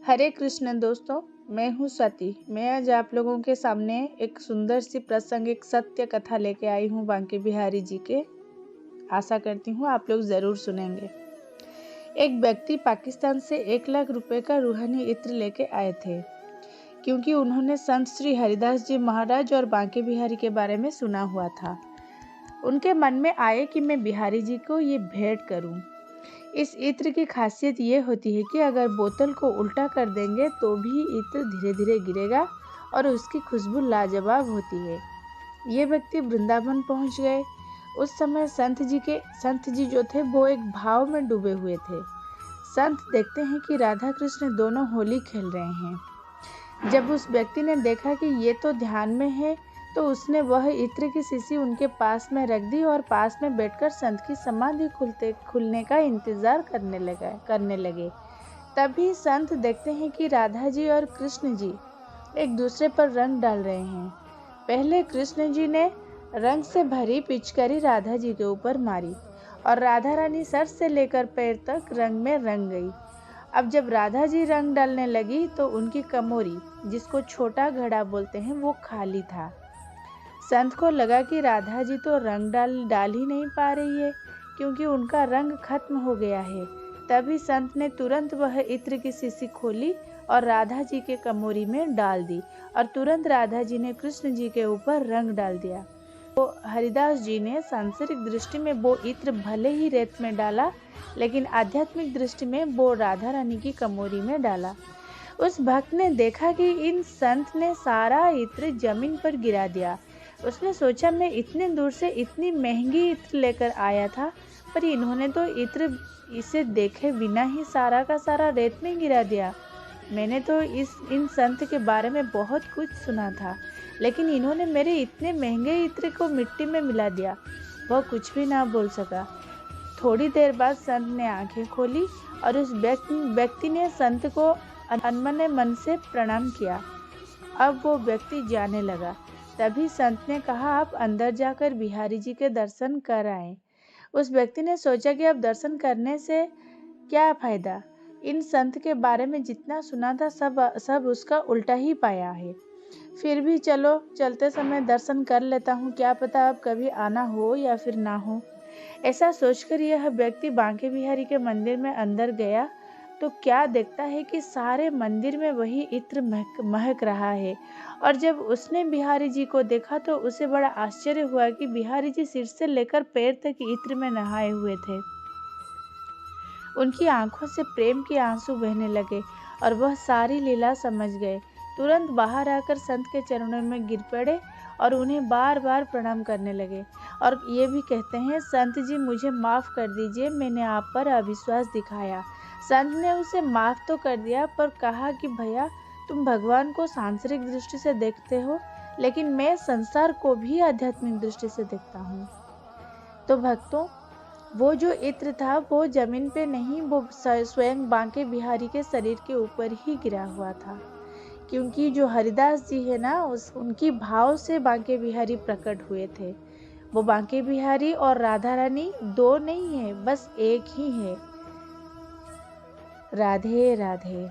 हरे कृष्ण दोस्तों, मैं हूँ स्वाति। मैं आज आप लोगों के सामने एक सुंदर सी प्रासंगिक सत्य कथा लेके आई हूँ बांके बिहारी जी के। आशा करती हूँ आप लोग ज़रूर सुनेंगे। एक व्यक्ति पाकिस्तान से 1 लाख रुपए का रूहानी इत्र लेके आए थे, क्योंकि उन्होंने संत श्री हरिदास जी महाराज और बांके बिहारी के बारे में सुना हुआ था। उनके मन में आए कि मैं बिहारी जी को ये भेंट करूँ। इस इत्र की खासियत ये होती है कि अगर बोतल को उल्टा कर देंगे तो भी इत्र धीरे धीरे गिरेगा और उसकी खुशबू लाजवाब होती है। ये व्यक्ति वृंदावन पहुंच गए। उस समय संत जी जो थे वो एक भाव में डूबे हुए थे। संत देखते हैं कि राधा कृष्ण दोनों होली खेल रहे हैं। जब उस व्यक्ति ने देखा कि ये तो ध्यान में है, तो उसने वह इत्र की शीशी उनके पास में रख दी और पास में बैठकर संत की समाधि खुलने का इंतजार करने लगे। तभी संत देखते हैं कि राधा जी और कृष्ण जी एक दूसरे पर रंग डाल रहे हैं। पहले कृष्ण जी ने रंग से भरी पिचकारी राधा जी के ऊपर मारी और राधा रानी सर से लेकर पैर तक रंग में रंग गई। अब जब राधा जी रंग डालने लगी तो उनकी कमोरी, जिसको छोटा घड़ा बोलते हैं, वो खाली था। संत को लगा कि राधा जी तो रंग डाल ही नहीं पा रही है, क्योंकि उनका रंग खत्म हो गया है। तभी संत ने तुरंत वह इत्र की शीशी खोली और राधा जी के कमोरी में डाल दी और तुरंत राधा जी ने कृष्ण जी के ऊपर रंग डाल दिया। तो हरिदास जी ने सांसारिक दृष्टि में वो इत्र भले ही रेत में डाला, लेकिन आध्यात्मिक दृष्टि में वो राधा रानी की कमोरी में डाला। उस भक्त ने देखा कि इन संत ने सारा इत्र जमीन पर गिरा दिया। उसने सोचा, मैं इतने दूर से इतनी महंगी इत्र लेकर आया था, पर इन्होंने तो इसे देखे बिना ही सारा का सारा रेत में गिरा दिया। मैंने तो इन संत के बारे में बहुत कुछ सुना था, लेकिन इन्होंने मेरे इतने महंगे इत्र को मिट्टी में मिला दिया। वह कुछ भी ना बोल सका। थोड़ी देर बाद संत ने आंखें खोली और उस व्यक्ति ने संत को अनमने मन से प्रणाम किया। अब वो व्यक्ति जाने लगा। तभी संत ने कहा, आप अंदर जाकर बिहारी जी के दर्शन कर आए। उस व्यक्ति ने सोचा कि अब दर्शन करने से क्या फायदा। इन संत के बारे में जितना सुना था सब उसका उल्टा ही पाया है। फिर भी चलो, चलते समय दर्शन कर लेता हूँ, क्या पता अब कभी आना हो या फिर ना हो। ऐसा सोचकर यह व्यक्ति बांके बिहारी के मंदिर में अंदर गया तो क्या देखता है कि सारे मंदिर में वही इत्र महक रहा है। और जब उसने बिहारी जी को देखा तो उसे बड़ा आश्चर्य हुआ कि बिहारी जी सिर से लेकर पैर तक इत्र में नहाए हुए थे। उनकी आंखों से प्रेम के आंसू बहने लगे और वह सारी लीला समझ गए। तुरंत बाहर आकर संत के चरणों में गिर पड़े और उन्हें बार बार प्रणाम करने लगे और ये भी कहते हैं, संत जी मुझे माफ़ कर दीजिए, मैंने आप पर अविश्वास दिखाया। संत ने उसे माफ़ तो कर दिया, पर कहा कि भैया, तुम भगवान को सांसारिक दृष्टि से देखते हो, लेकिन मैं संसार को भी आध्यात्मिक दृष्टि से देखता हूँ। तो भक्तों, वो जो इत्र था वो जमीन पे नहीं, वो स्वयं बांके बिहारी के शरीर के ऊपर ही गिरा हुआ था, क्योंकि जो हरिदास जी है ना, उनकी भाव से बांके बिहारी प्रकट हुए थे। वो बांके बिहारी और राधा रानी दो नहीं है, बस एक ही है। राधे राधे।